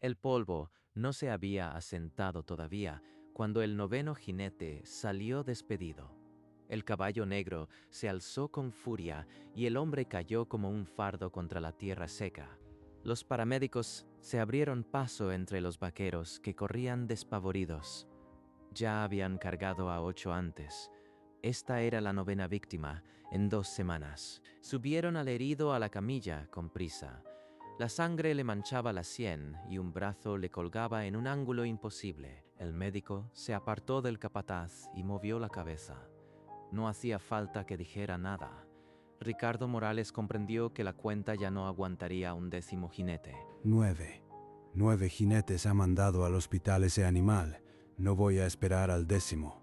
El polvo no se había asentado todavía cuando el noveno jinete salió despedido. El caballo negro se alzó con furia y el hombre cayó como un fardo contra la tierra seca. Los paramédicos se abrieron paso entre los vaqueros que corrían despavoridos. Ya habían cargado a 8 antes. Esta era la novena víctima en 2 semanas. Subieron al herido a la camilla con prisa. La sangre le manchaba la sien y un brazo le colgaba en un ángulo imposible. El médico se apartó del capataz y movió la cabeza. No hacía falta que dijera nada. Ricardo Morales comprendió que la cuenta ya no aguantaría un 10º jinete. 9. 9 jinetes ha mandado al hospital ese animal. No voy a esperar al 10º.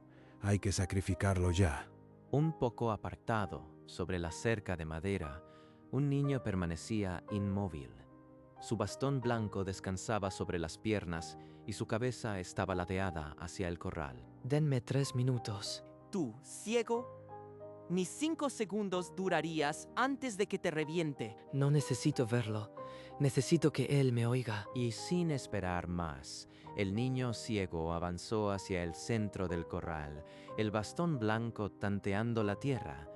Hay que sacrificarlo ya. Un poco apartado, sobre la cerca de madera, un niño permanecía inmóvil. Su bastón blanco descansaba sobre las piernas y su cabeza estaba ladeada hacia el corral. Denme 3 minutos. Tú, ciego, ni 5 segundos durarías antes de que te reviente. No necesito verlo. Necesito que él me oiga. Y sin esperar más, el niño ciego avanzó hacia el centro del corral, el bastón blanco tanteando la tierra,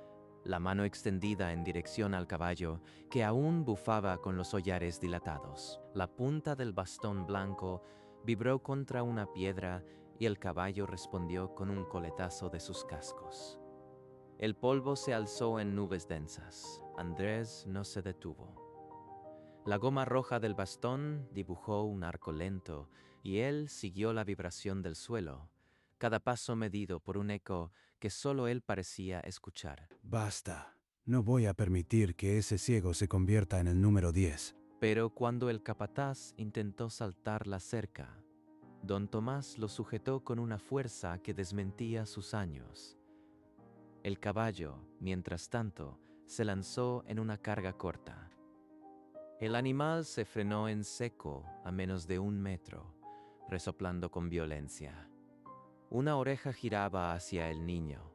la mano extendida en dirección al caballo, que aún bufaba con los hollares dilatados. La punta del bastón blanco vibró contra una piedra y el caballo respondió con un coletazo de sus cascos. El polvo se alzó en nubes densas. Andrés no se detuvo. La goma roja del bastón dibujó un arco lento y él siguió la vibración del suelo, cada paso medido por un eco que solo él parecía escuchar. Basta. No voy a permitir que ese ciego se convierta en el número 10. Pero cuando el capataz intentó saltar la cerca, don Tomás lo sujetó con una fuerza que desmentía sus años. El caballo, mientras tanto, se lanzó en una carga corta. El animal se frenó en seco a menos de 1 metro, resoplando con violencia. Una oreja giraba hacia el niño,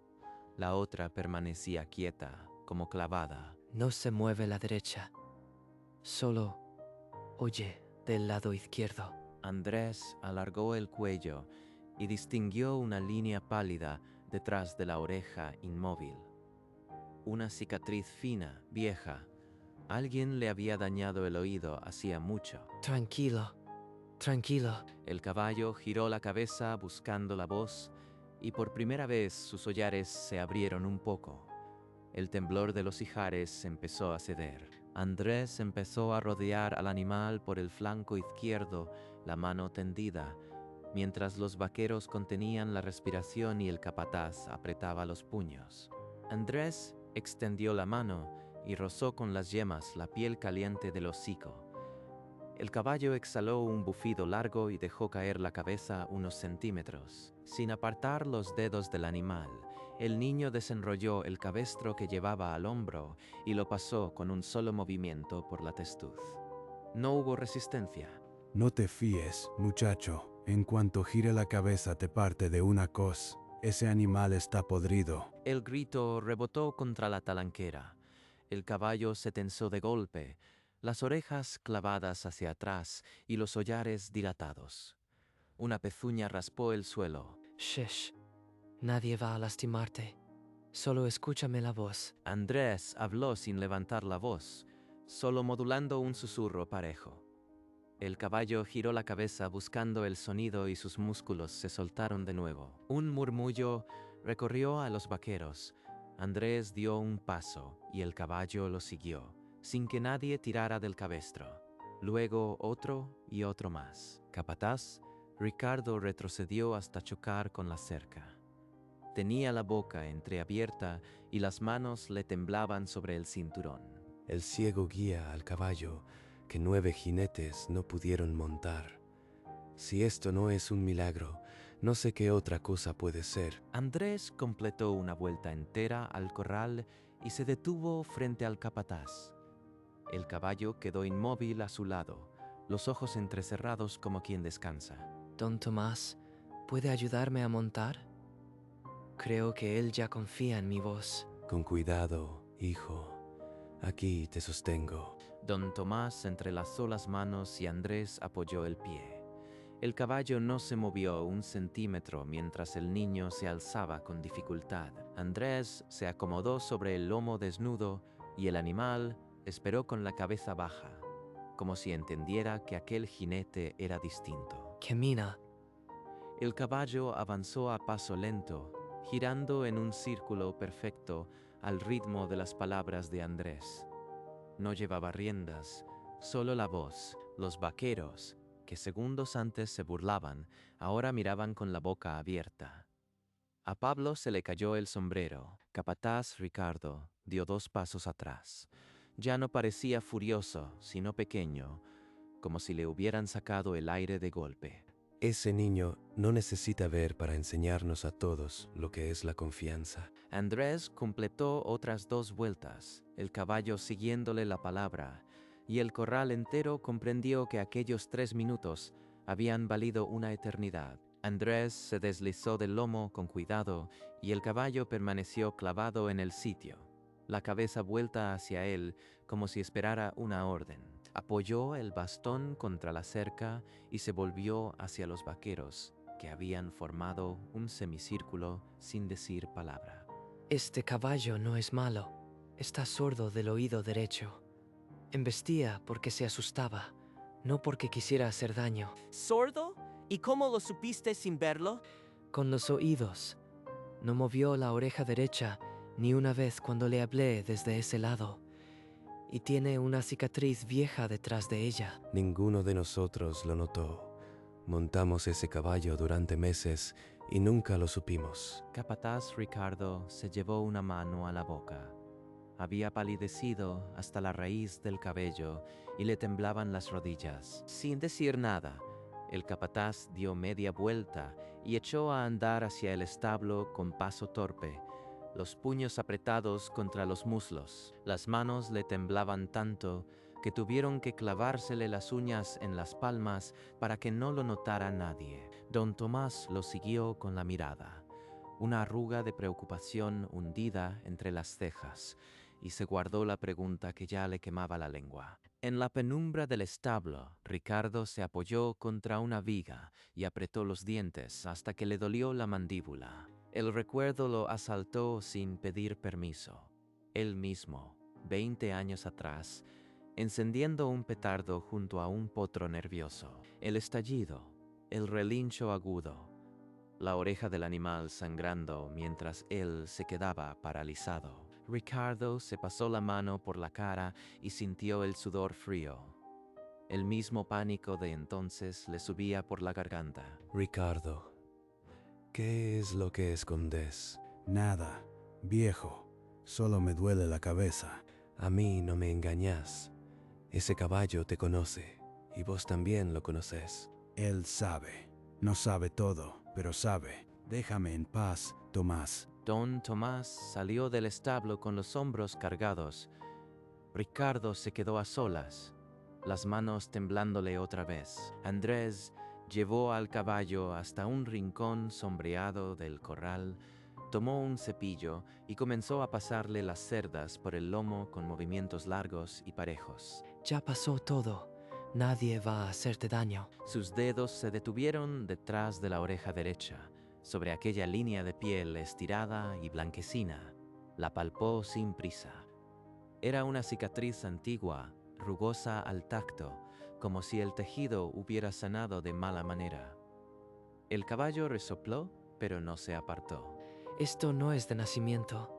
la otra permanecía quieta, como clavada. No se mueve la derecha. Solo oye del lado izquierdo. Andrés alargó el cuello y distinguió una línea pálida detrás de la oreja inmóvil. Una cicatriz fina, vieja. Alguien le había dañado el oído hacía mucho. Tranquilo. Tranquilo. El caballo giró la cabeza buscando la voz y por primera vez sus hollares se abrieron un poco. El temblor de los ijares empezó a ceder. Andrés empezó a rodear al animal por el flanco izquierdo, la mano tendida, mientras los vaqueros contenían la respiración y el capataz apretaba los puños. Andrés extendió la mano y rozó con las yemas la piel caliente del hocico. El caballo exhaló un bufido largo y dejó caer la cabeza unos centímetros. Sin apartar los dedos del animal, el niño desenrolló el cabestro que llevaba al hombro y lo pasó con un solo movimiento por la testuz. No hubo resistencia. No te fíes, muchacho. En cuanto gire la cabeza te parte de una cos. Ese animal está podrido. El grito rebotó contra la talanquera. El caballo se tensó de golpe, las orejas clavadas hacia atrás y los hollares dilatados. Una pezuña raspó el suelo. Shesh. Nadie va a lastimarte. Solo escúchame la voz. Andrés habló sin levantar la voz, solo modulando un susurro parejo. El caballo giró la cabeza buscando el sonido y sus músculos se soltaron de nuevo. Un murmullo recorrió a los vaqueros. Andrés dio un paso y el caballo lo siguió, sin que nadie tirara del cabestro. Luego otro y otro más. Capataz, Ricardo retrocedió hasta chocar con la cerca. Tenía la boca entreabierta y las manos le temblaban sobre el cinturón. El ciego guía al caballo que 9 jinetes no pudieron montar. Si esto no es un milagro, no sé qué otra cosa puede ser. Andrés completó una vuelta entera al corral y se detuvo frente al capataz. El caballo quedó inmóvil a su lado, los ojos entrecerrados como quien descansa. Don Tomás, ¿puede ayudarme a montar? Creo que él ya confía en mi voz. Con cuidado, hijo. Aquí te sostengo. Don Tomás entrelazó las manos y Andrés apoyó el pie. El caballo no se movió un centímetro mientras el niño se alzaba con dificultad. Andrés se acomodó sobre el lomo desnudo y el animal esperó con la cabeza baja, como si entendiera que aquel jinete era distinto. Camina. El caballo avanzó a paso lento, girando en un círculo perfecto al ritmo de las palabras de Andrés. No llevaba riendas, solo la voz. Los vaqueros, que segundos antes se burlaban, ahora miraban con la boca abierta. A Pablo se le cayó el sombrero. Capataz Ricardo dio 2 pasos atrás. Ya no parecía furioso, sino pequeño, como si le hubieran sacado el aire de golpe. Ese niño no necesita ver para enseñarnos a todos lo que es la confianza. Andrés completó otras 2 vueltas, el caballo siguiéndole la palabra, y el corral entero comprendió que aquellos 3 minutos habían valido una eternidad. Andrés se deslizó del lomo con cuidado y el caballo permaneció clavado en el sitio, la cabeza vuelta hacia él como si esperara una orden. Apoyó el bastón contra la cerca y se volvió hacia los vaqueros, que habían formado un semicírculo sin decir palabra. Este caballo no es malo. Está sordo del oído derecho. Embestía porque se asustaba, no porque quisiera hacer daño. ¿Sordo? ¿Y cómo lo supiste sin verlo? Con los oídos. No movió la oreja derecha ni una vez cuando le hablé desde ese lado. Y tiene una cicatriz vieja detrás de ella. Ninguno de nosotros lo notó. Montamos ese caballo durante meses y nunca lo supimos. Capataz Ricardo se llevó una mano a la boca. Había palidecido hasta la raíz del cabello y le temblaban las rodillas. Sin decir nada, el capataz dio media vuelta y echó a andar hacia el establo con paso torpe, los puños apretados contra los muslos. Las manos le temblaban tanto que tuvieron que clavársele las uñas en las palmas para que no lo notara nadie. Don Tomás lo siguió con la mirada, una arruga de preocupación hundida entre las cejas, y se guardó la pregunta que ya le quemaba la lengua. En la penumbra del establo, Ricardo se apoyó contra una viga y apretó los dientes hasta que le dolió la mandíbula. El recuerdo lo asaltó sin pedir permiso. Él mismo, 20 años atrás, encendiendo un petardo junto a un potro nervioso. El estallido, el relincho agudo, la oreja del animal sangrando mientras él se quedaba paralizado. Ricardo se pasó la mano por la cara y sintió el sudor frío. El mismo pánico de entonces le subía por la garganta. Ricardo, ¿qué es lo que escondes? Nada, viejo. Solo me duele la cabeza. A mí no me engañas. Ese caballo te conoce, y vos también lo conoces. Él sabe. No sabe todo, pero sabe. Déjame en paz, Tomás. Don Tomás salió del establo con los hombros cargados. Ricardo se quedó a solas, las manos temblándole otra vez. Andrés llevó al caballo hasta un rincón sombreado del corral, tomó un cepillo y comenzó a pasarle las cerdas por el lomo con movimientos largos y parejos. Ya pasó todo. Nadie va a hacerte daño. Sus dedos se detuvieron detrás de la oreja derecha, sobre aquella línea de piel estirada y blanquecina. La palpó sin prisa. Era una cicatriz antigua, rugosa al tacto, como si el tejido hubiera sanado de mala manera. El caballo resopló, pero no se apartó. Esto no es de nacimiento.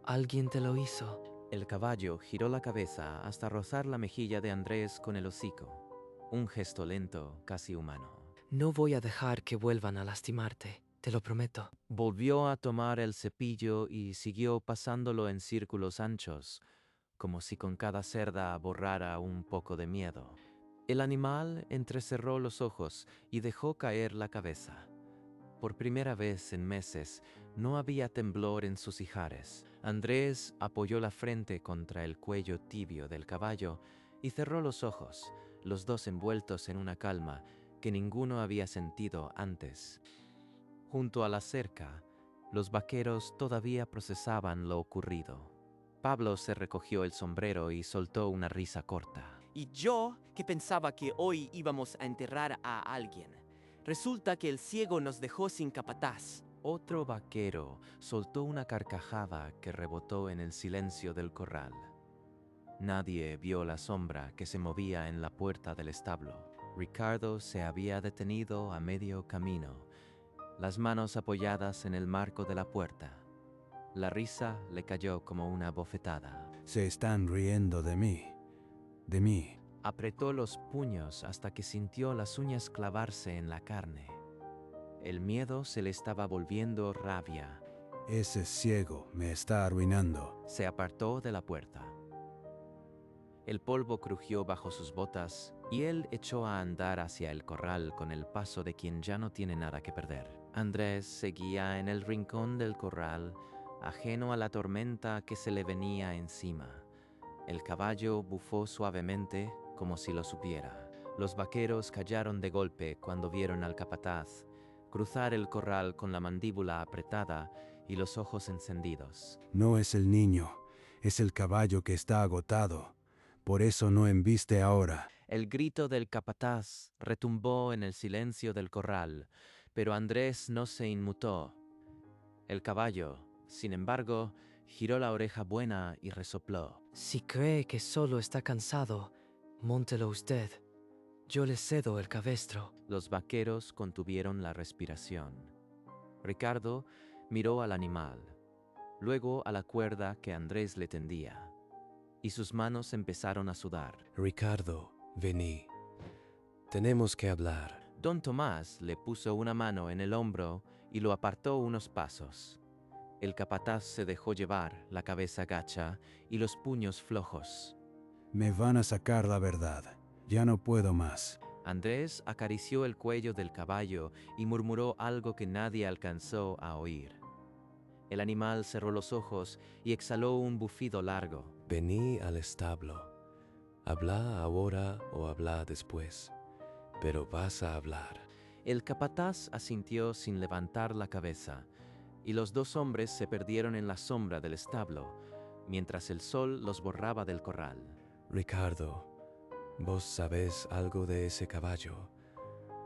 Alguien te lo hizo. El caballo giró la cabeza hasta rozar la mejilla de Andrés con el hocico, un gesto lento, casi humano. No voy a dejar que vuelvan a lastimarte, te lo prometo. Volvió a tomar el cepillo y siguió pasándolo en círculos anchos, como si con cada cerda borrara un poco de miedo. El animal entrecerró los ojos y dejó caer la cabeza. Por primera vez en meses, no había temblor en sus ijares. Andrés apoyó la frente contra el cuello tibio del caballo y cerró los ojos, los dos envueltos en una calma que ninguno había sentido antes. Junto a la cerca, los vaqueros todavía procesaban lo ocurrido. Pablo se recogió el sombrero y soltó una risa corta. Y yo, que pensaba que hoy íbamos a enterrar a alguien. Resulta que el ciego nos dejó sin capataz. Otro vaquero soltó una carcajada que rebotó en el silencio del corral. Nadie vio la sombra que se movía en la puerta del establo. Ricardo se había detenido a medio camino, las manos apoyadas en el marco de la puerta. La risa le cayó como una bofetada. Se están riendo de mí. De mí. Apretó los puños hasta que sintió las uñas clavarse en la carne. El miedo se le estaba volviendo rabia. Ese ciego me está arruinando. Se apartó de la puerta. El polvo crujió bajo sus botas y él echó a andar hacia el corral con el paso de quien ya no tiene nada que perder. Andrés seguía en el rincón del corral, ajeno a la tormenta que se le venía encima. El caballo bufó suavemente como si lo supiera. Los vaqueros callaron de golpe cuando vieron al capataz cruzar el corral con la mandíbula apretada y los ojos encendidos. No es el niño, es el caballo que está agotado. Por eso no embiste ahora. El grito del capataz retumbó en el silencio del corral, pero Andrés no se inmutó. El caballo, sin embargo, giró la oreja buena y resopló. Si cree que solo está cansado, móntelo usted. Yo le cedo el cabestro. Los vaqueros contuvieron la respiración. Ricardo miró al animal, luego a la cuerda que Andrés le tendía, y sus manos empezaron a sudar. Ricardo, vení. Tenemos que hablar. Don Tomás le puso una mano en el hombro y lo apartó unos pasos. El capataz se dejó llevar, la cabeza gacha y los puños flojos. Me van a sacar la verdad. Ya no puedo más. Andrés acarició el cuello del caballo y murmuró algo que nadie alcanzó a oír. El animal cerró los ojos y exhaló un bufido largo. Vení al establo. Habla ahora o habla después, pero vas a hablar. El capataz asintió sin levantar la cabeza, y los dos hombres se perdieron en la sombra del establo, mientras el sol los borraba del corral. Ricardo, vos sabés algo de ese caballo.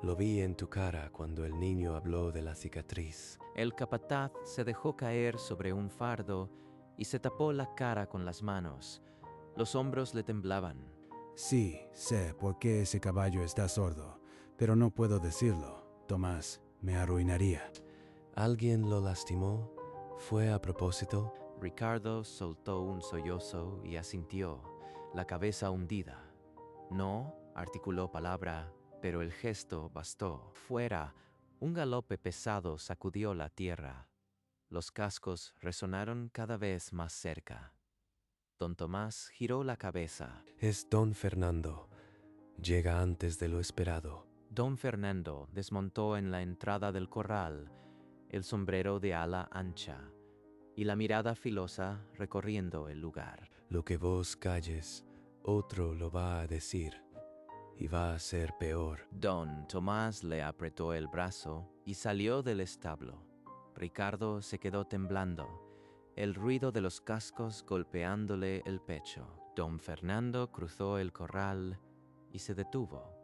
Lo vi en tu cara cuando el niño habló de la cicatriz. El capataz se dejó caer sobre un fardo y se tapó la cara con las manos. Los hombros le temblaban. Sí, sé por qué ese caballo está sordo, pero no puedo decirlo. Tomás, me arruinaría. ¿Alguien lo lastimó? ¿Fue a propósito? Ricardo soltó un sollozo y asintió, la cabeza hundida. No articuló palabra, pero el gesto bastó. Fuera, un galope pesado sacudió la tierra. Los cascos resonaron cada vez más cerca. Don Tomás giró la cabeza. Es don Fernando. Llega antes de lo esperado. Don Fernando desmontó en la entrada del corral el sombrero de ala ancha y la mirada filosa recorriendo el lugar. Lo que vos calles, otro lo va a decir, y va a ser peor. Don Tomás le apretó el brazo y salió del establo. Ricardo se quedó temblando, el ruido de los cascos golpeándole el pecho. Don Fernando cruzó el corral y se detuvo.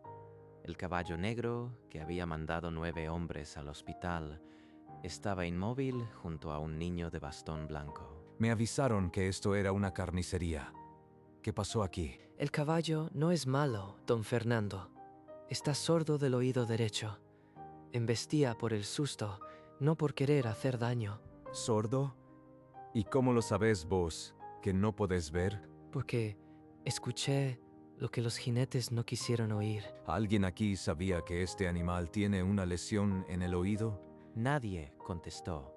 El caballo negro, que había mandado 9 hombres al hospital, estaba inmóvil junto a un niño de bastón blanco. Me avisaron que esto era una carnicería. ¿Qué pasó aquí? El caballo no es malo, don Fernando. Está sordo del oído derecho. Embestía por el susto, no por querer hacer daño. ¿Sordo? ¿Y cómo lo sabés vos, que no podés ver? Porque escuché lo que los jinetes no quisieron oír. ¿Alguien aquí sabía que este animal tiene una lesión en el oído? Nadie contestó.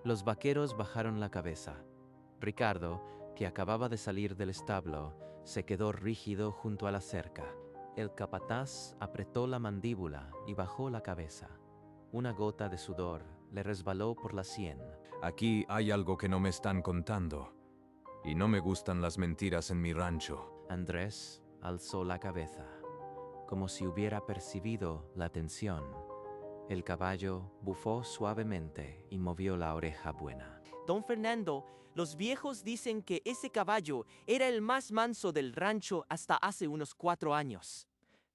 Los vaqueros bajaron la cabeza. Ricardo, que acababa de salir del establo, se quedó rígido junto a la cerca. El capataz apretó la mandíbula y bajó la cabeza. Una gota de sudor le resbaló por la sien. Aquí hay algo que no me están contando. Y no me gustan las mentiras en mi rancho. Andrés alzó la cabeza, como si hubiera percibido la tensión. El caballo bufó suavemente y movió la oreja buena. Don Fernando, los viejos dicen que ese caballo era el más manso del rancho hasta hace unos 4 años.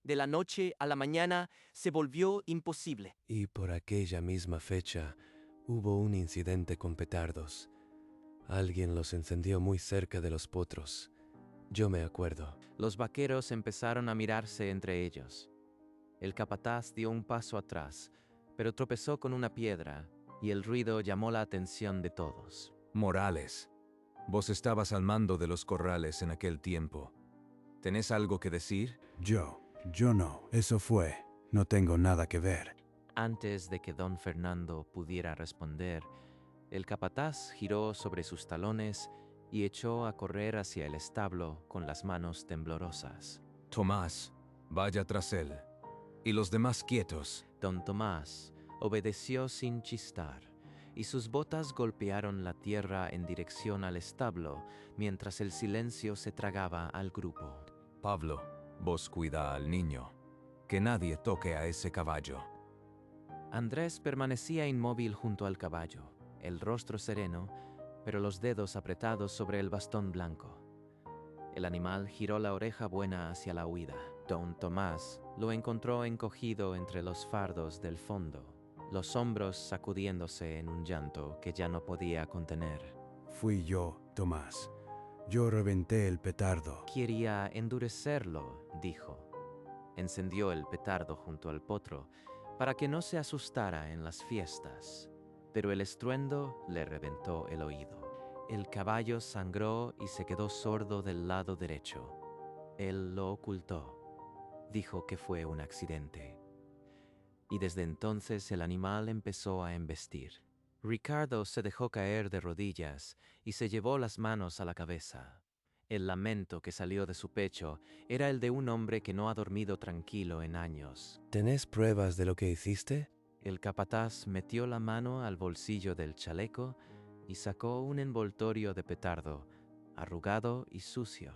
De la noche a la mañana se volvió imposible. Y por aquella misma fecha hubo un incidente con petardos. Alguien los encendió muy cerca de los potros. Yo me acuerdo. Los vaqueros empezaron a mirarse entre ellos. El capataz dio un paso atrás, pero tropezó con una piedra, y el ruido llamó la atención de todos. Morales, vos estabas al mando de los corrales en aquel tiempo. ¿Tenés algo que decir? Yo no, eso fue. No tengo nada que ver. Antes de que don Fernando pudiera responder, el capataz giró sobre sus talones y echó a correr hacia el establo con las manos temblorosas. Tomás, vaya tras él. Y los demás quietos. Don Tomás obedeció sin chistar, y sus botas golpearon la tierra en dirección al establo, mientras el silencio se tragaba al grupo. Pablo, vos cuida al niño. Que nadie toque a ese caballo. Andrés permanecía inmóvil junto al caballo, el rostro sereno, pero los dedos apretados sobre el bastón blanco. El animal giró la oreja buena hacia la huida. Don Tomás lo encontró encogido entre los fardos del fondo, los hombros sacudiéndose en un llanto que ya no podía contener. Fui yo, Tomás. Yo reventé el petardo. Quería endurecerlo, dijo. Encendió el petardo junto al potro para que no se asustara en las fiestas, pero el estruendo le reventó el oído. El caballo sangró y se quedó sordo del lado derecho. Él lo ocultó. Dijo que fue un accidente. Y desde entonces el animal empezó a embestir. Ricardo se dejó caer de rodillas y se llevó las manos a la cabeza. El lamento que salió de su pecho era el de un hombre que no ha dormido tranquilo en años. ¿Tenés pruebas de lo que hiciste? El capataz metió la mano al bolsillo del chaleco y sacó un envoltorio de petardo, arrugado y sucio,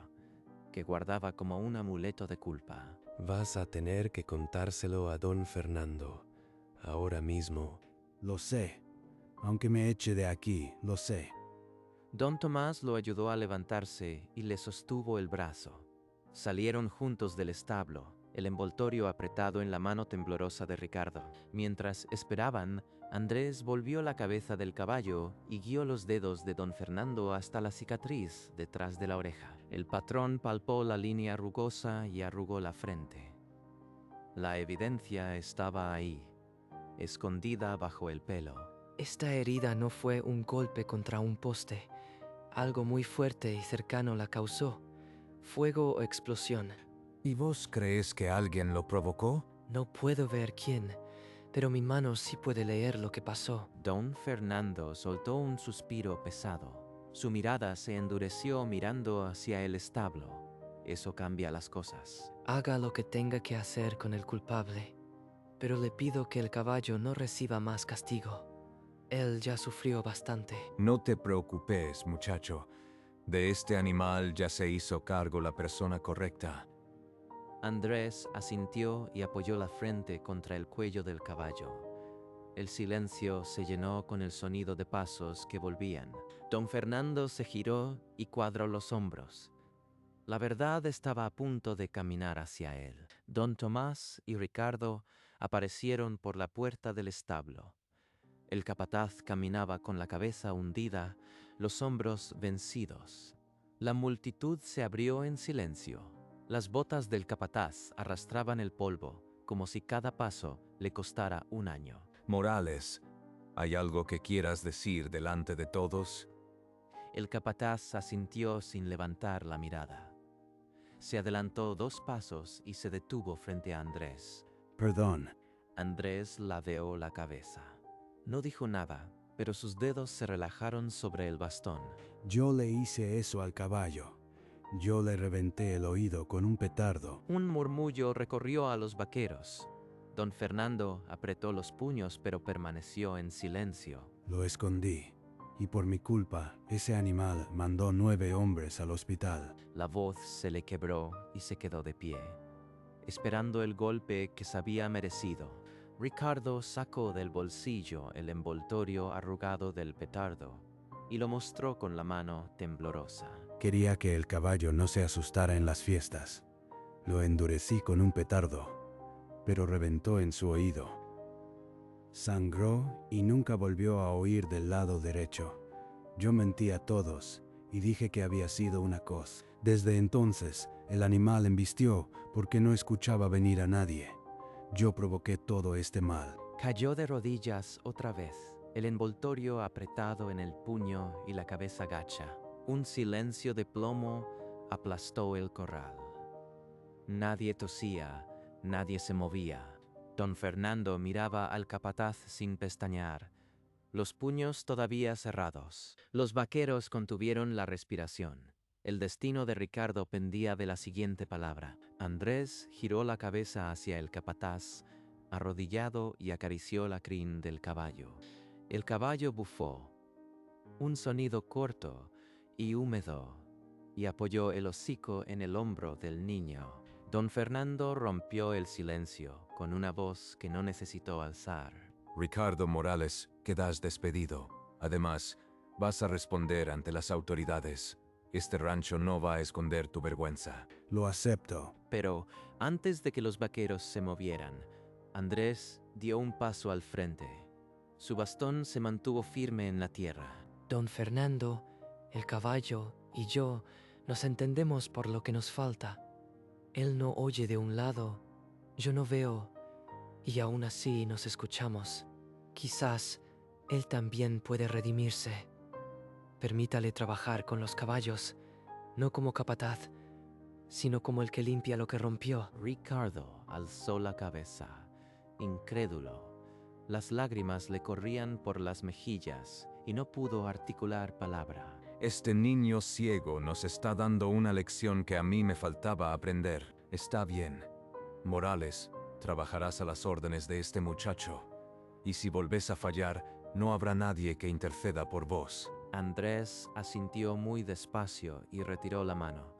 que guardaba como un amuleto de culpa. Vas a tener que contárselo a don Fernando, ahora mismo. Lo sé. Aunque me eche de aquí, lo sé. Don Tomás lo ayudó a levantarse y le sostuvo el brazo. Salieron juntos del establo, el envoltorio apretado en la mano temblorosa de Ricardo. Mientras esperaban, Andrés volvió la cabeza del caballo y guió los dedos de don Fernando hasta la cicatriz detrás de la oreja. El patrón palpó la línea rugosa y arrugó la frente. La evidencia estaba ahí, escondida bajo el pelo. Esta herida no fue un golpe contra un poste. Algo muy fuerte y cercano la causó. Fuego o explosión. ¿Y vos crees que alguien lo provocó? No puedo ver quién, pero mi mano sí puede leer lo que pasó. Don Fernando soltó un suspiro pesado. Su mirada se endureció mirando hacia el establo. Eso cambia las cosas. Haga lo que tenga que hacer con el culpable, pero le pido que el caballo no reciba más castigo. Él ya sufrió bastante. No te preocupes, muchacho. De este animal ya se hizo cargo la persona correcta. Andrés asintió y apoyó la frente contra el cuello del caballo. El silencio se llenó con el sonido de pasos que volvían. Don Fernando se giró y cuadró los hombros. La verdad estaba a punto de caminar hacia él. Don Tomás y Ricardo aparecieron por la puerta del establo. El capataz caminaba con la cabeza hundida, los hombros vencidos. La multitud se abrió en silencio. Las botas del capataz arrastraban el polvo, como si cada paso le costara un año. Morales, ¿hay algo que quieras decir delante de todos? El capataz asintió sin levantar la mirada. Se adelantó 2 pasos y se detuvo frente a Andrés. Perdón. Andrés ladeó la cabeza. No dijo nada, pero sus dedos se relajaron sobre el bastón. Yo le hice eso al caballo. Yo le reventé el oído con un petardo. Un murmullo recorrió a los vaqueros. Don Fernando apretó los puños, pero permaneció en silencio. Lo escondí. Y por mi culpa, ese animal mandó 9 hombres al hospital. La voz se le quebró y se quedó de pie, esperando el golpe que se había merecido. Ricardo sacó del bolsillo el envoltorio arrugado del petardo y lo mostró con la mano temblorosa. Quería que el caballo no se asustara en las fiestas. Lo endurecí con un petardo, pero reventó en su oído. Sangró y nunca volvió a oír del lado derecho. Yo mentí a todos y dije que había sido una cos. Desde entonces, el animal embistió porque no escuchaba venir a nadie. Yo provoqué todo este mal. Cayó de rodillas otra vez, el envoltorio apretado en el puño y la cabeza gacha. Un silencio de plomo aplastó el corral. Nadie tosía, nadie se movía. Don Fernando miraba al capataz sin pestañear, los puños todavía cerrados. Los vaqueros contuvieron la respiración. El destino de Ricardo pendía de la siguiente palabra. Andrés giró la cabeza hacia el capataz, arrodillado, y acarició la crin del caballo. El caballo bufó, un sonido corto y húmedo, y apoyó el hocico en el hombro del niño. Don Fernando rompió el silencio con una voz que no necesitó alzar. Ricardo Morales, quedas despedido. Además, vas a responder ante las autoridades. Este rancho no va a esconder tu vergüenza. Lo acepto. Pero antes de que los vaqueros se movieran, Andrés dio un paso al frente. Su bastón se mantuvo firme en la tierra. Don Fernando, el caballo y yo nos entendemos por lo que nos falta. Él no oye de un lado, yo no veo, y aún así nos escuchamos. Quizás él también puede redimirse. Permítale trabajar con los caballos, no como capataz, sino como el que limpia lo que rompió. Ricardo alzó la cabeza, incrédulo. Las lágrimas le corrían por las mejillas y no pudo articular palabra. Este niño ciego nos está dando una lección que a mí me faltaba aprender. Está bien. Morales, trabajarás a las órdenes de este muchacho. Y si volvés a fallar, no habrá nadie que interceda por vos. Andrés asintió muy despacio y retiró la mano.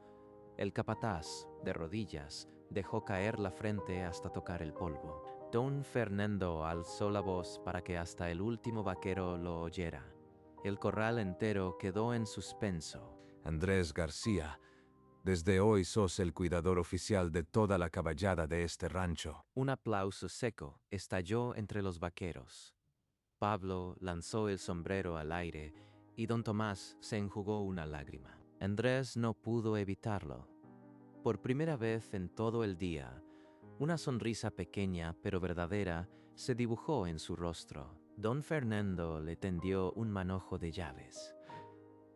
El capataz, de rodillas, dejó caer la frente hasta tocar el polvo. Don Fernando alzó la voz para que hasta el último vaquero lo oyera. El corral entero quedó en suspenso. Andrés García, desde hoy sos el cuidador oficial de toda la caballada de este rancho. Un aplauso seco estalló entre los vaqueros. Pablo lanzó el sombrero al aire y don Tomás se enjugó una lágrima. Andrés no pudo evitarlo. Por primera vez en todo el día, una sonrisa pequeña pero verdadera se dibujó en su rostro. Don Fernando le tendió un manojo de llaves.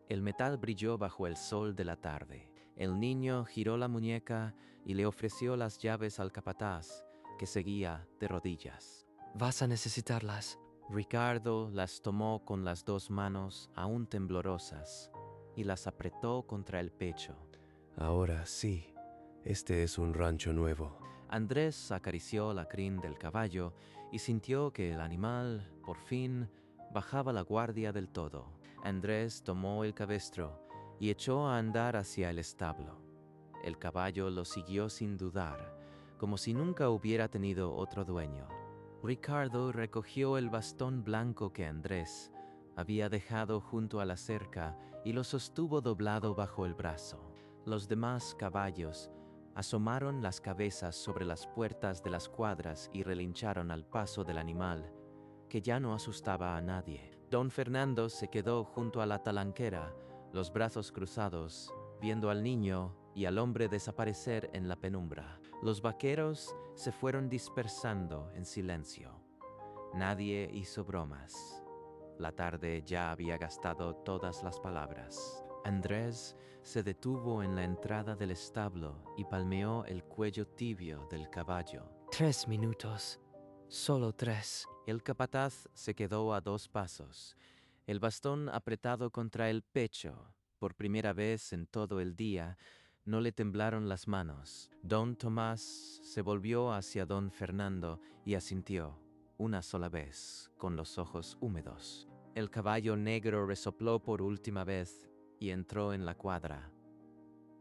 El metal brilló bajo el sol de la tarde. El niño giró la muñeca y le ofreció las llaves al capataz, que seguía de rodillas. Vas a necesitarlas. Ricardo las tomó con las dos manos aún temblorosas y las apretó contra el pecho. Ahora sí, este es un rancho nuevo. Andrés acarició la crin del caballo y sintió que el animal, por fin, bajaba la guardia del todo. Andrés tomó el cabestro y echó a andar hacia el establo. El caballo lo siguió sin dudar, como si nunca hubiera tenido otro dueño. Ricardo recogió el bastón blanco que Andrés había dejado junto a la cerca y lo sostuvo doblado bajo el brazo. Los demás caballos asomaron las cabezas sobre las puertas de las cuadras y relincharon al paso del animal, que ya no asustaba a nadie. Don Fernando se quedó junto a la talanquera, los brazos cruzados, viendo al niño y al hombre desaparecer en la penumbra. Los vaqueros se fueron dispersando en silencio. Nadie hizo bromas. La tarde ya había gastado todas las palabras. Andrés se detuvo en la entrada del establo y palmeó el cuello tibio del caballo. 3 minutos. Solo 3. El capataz se quedó a 2 pasos, el bastón apretado contra el pecho. Por primera vez en todo el día, no le temblaron las manos. Don Tomás se volvió hacia don Fernando y asintió, una sola vez, con los ojos húmedos. El caballo negro resopló por última vez y entró en la cuadra.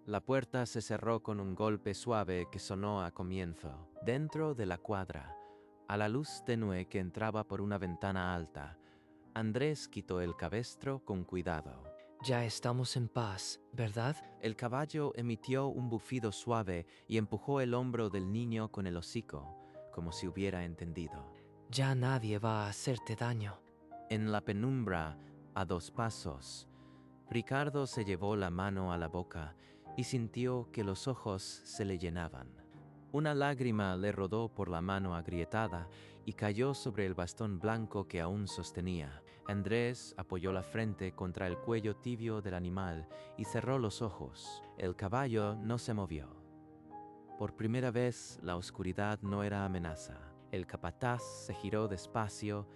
La puerta se cerró con un golpe suave que sonó a comienzo. Dentro de la cuadra, a la luz tenue que entraba por una ventana alta. Andrés quitó el cabestro con cuidado. Ya estamos en paz, ¿verdad? El caballo emitió un bufido suave y empujó el hombro del niño con el hocico, como si hubiera entendido. Ya nadie va a hacerte daño. En la penumbra, a 2 pasos, Ricardo se llevó la mano a la boca y sintió que los ojos se le llenaban. Una lágrima le rodó por la mano agrietada y cayó sobre el bastón blanco que aún sostenía. Andrés apoyó la frente contra el cuello tibio del animal y cerró los ojos. El caballo no se movió. Por primera vez, la oscuridad no era amenaza. El capataz se giró despacio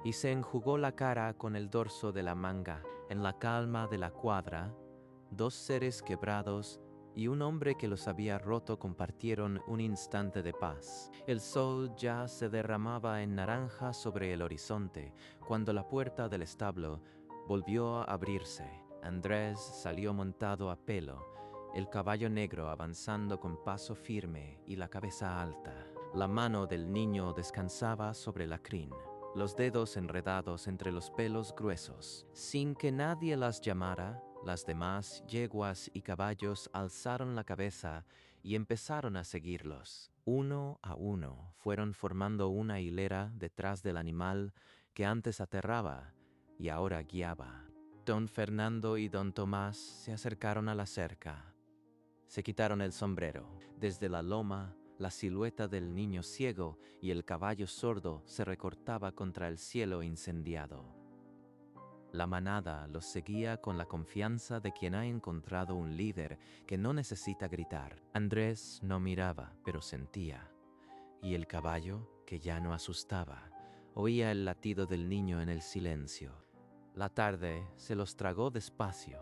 y se enjugó la cara con el dorso de la manga. En la calma de la cuadra, 2 seres quebrados y un hombre que los había roto compartieron un instante de paz. El sol ya se derramaba en naranja sobre el horizonte cuando la puerta del establo volvió a abrirse. Andrés salió montado a pelo, el caballo negro avanzando con paso firme y la cabeza alta. La mano del niño descansaba sobre la crin, los dedos enredados entre los pelos gruesos. Sin que nadie las llamara, las demás yeguas y caballos alzaron la cabeza y empezaron a seguirlos. Uno a uno fueron formando una hilera detrás del animal que antes aterraba y ahora guiaba. Don Fernando y don Tomás se acercaron a la cerca. Se quitaron el sombrero. Desde la loma, la silueta del niño ciego y el caballo sordo se recortaba contra el cielo incendiado. La manada los seguía con la confianza de quien ha encontrado un líder que no necesita gritar. Andrés no miraba, pero sentía. Y el caballo, que ya no asustaba, oía el latido del niño en el silencio. La tarde se los tragó despacio,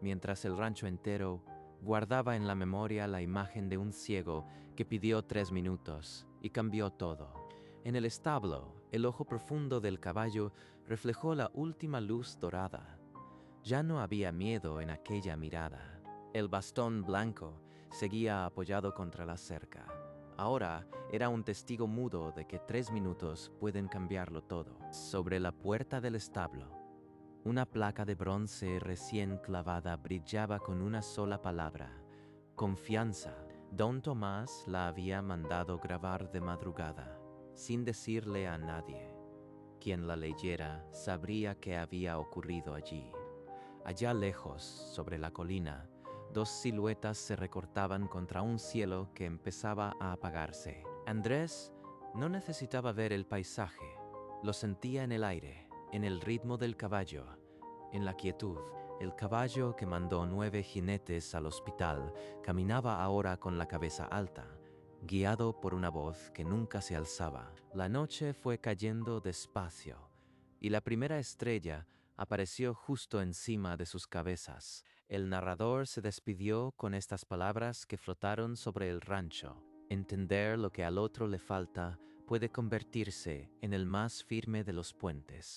mientras el rancho entero guardaba en la memoria la imagen de un ciego que pidió 3 minutos y cambió todo. En el establo, el ojo profundo del caballo reflejó la última luz dorada. Ya no había miedo en aquella mirada. El bastón blanco seguía apoyado contra la cerca. Ahora era un testigo mudo de que 3 minutos pueden cambiarlo todo. Sobre la puerta del establo, una placa de bronce recién clavada brillaba con una sola palabra: confianza. Don Tomás la había mandado grabar de madrugada, sin decirle a nadie. Quien la leyera sabría qué había ocurrido allí. Allá lejos, sobre la colina, 2 siluetas se recortaban contra un cielo que empezaba a apagarse. Andrés no necesitaba ver el paisaje, lo sentía en el aire, en el ritmo del caballo, en la quietud. El caballo que mandó 9 jinetes al hospital caminaba ahora con la cabeza alta, guiado por una voz que nunca se alzaba. La noche fue cayendo despacio, y la primera estrella apareció justo encima de sus cabezas. El narrador se despidió con estas palabras que flotaron sobre el rancho: entender lo que al otro le falta puede convertirse en el más firme de los puentes.